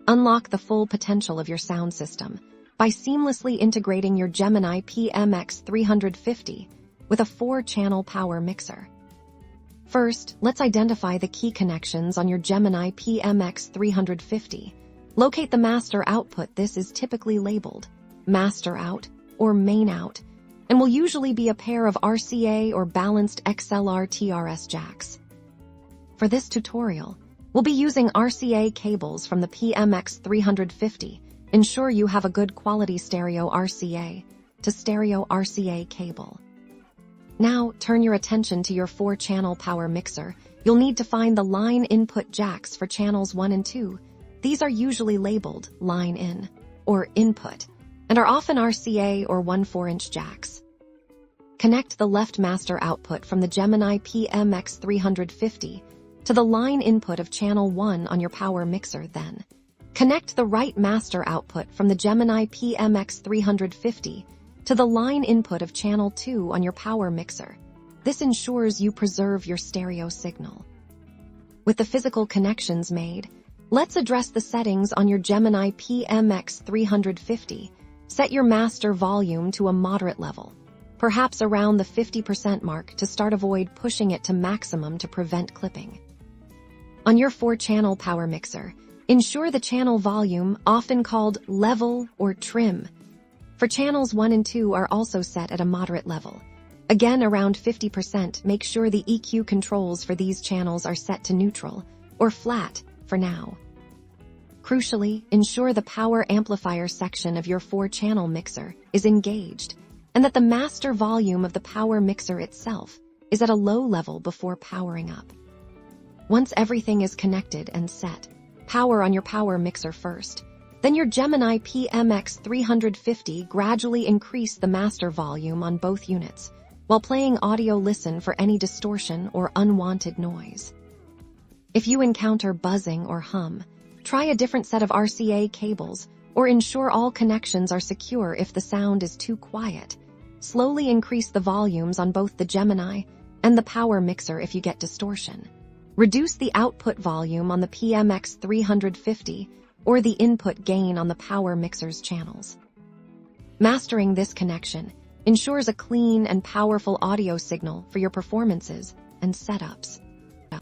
Unlock the full potential of your sound system by seamlessly integrating your Gemini Pmx 350 with a 4-channel power mixer. First, let's identify the key connections on your Gemini Pmx 350. Locate the master output. This is typically labeled Master Out or Main Out, and will usually be a pair of RCA or balanced XLR TRS jacks. For this tutorial, we'll be using RCA cables from the Pmx 350. Ensure you have a good quality stereo RCA to stereo RCA cable. Now, turn your attention to your 4-channel power mixer. You'll need to find the line input jacks for channels 1 and 2. These are usually labeled line in or input and are often RCA or 1/4-inch jacks. Connect the left master output from the Gemini Pmx 350 to the line input of channel 1 on your power mixer. Then, connect the right master output from the Gemini Pmx 350 to the line input of channel 2 on your power mixer. This ensures you preserve your stereo signal. With the physical connections made, let's address the settings on your Gemini Pmx 350. Set your master volume to a moderate level, perhaps around the 50% mark to start. Avoid pushing it to maximum to prevent clipping. On your 4-channel power mixer, ensure the channel volume, often called level or trim, for channels 1 and 2 are also set at a moderate level. Again, around 50%. Make sure the EQ controls for these channels are set to neutral or flat for now. Crucially, ensure the power amplifier section of your 4-channel mixer is engaged and that the master volume of the power mixer itself is at a low level before powering up. Once everything is connected and set, power on your power mixer first. Then your Gemini Pmx 350. Gradually increase the master volume on both units while playing audio. Listen for any distortion or unwanted noise. If you encounter buzzing or hum, try a different set of RCA cables or ensure all connections are secure. If the sound is too quiet, slowly increase the volumes on both the Gemini and the power mixer. If you get distortion, reduce the output volume on the Pmx 350 or the input gain on the power mixer's channels. Mastering this connection ensures a clean and powerful audio signal for your performances and setups.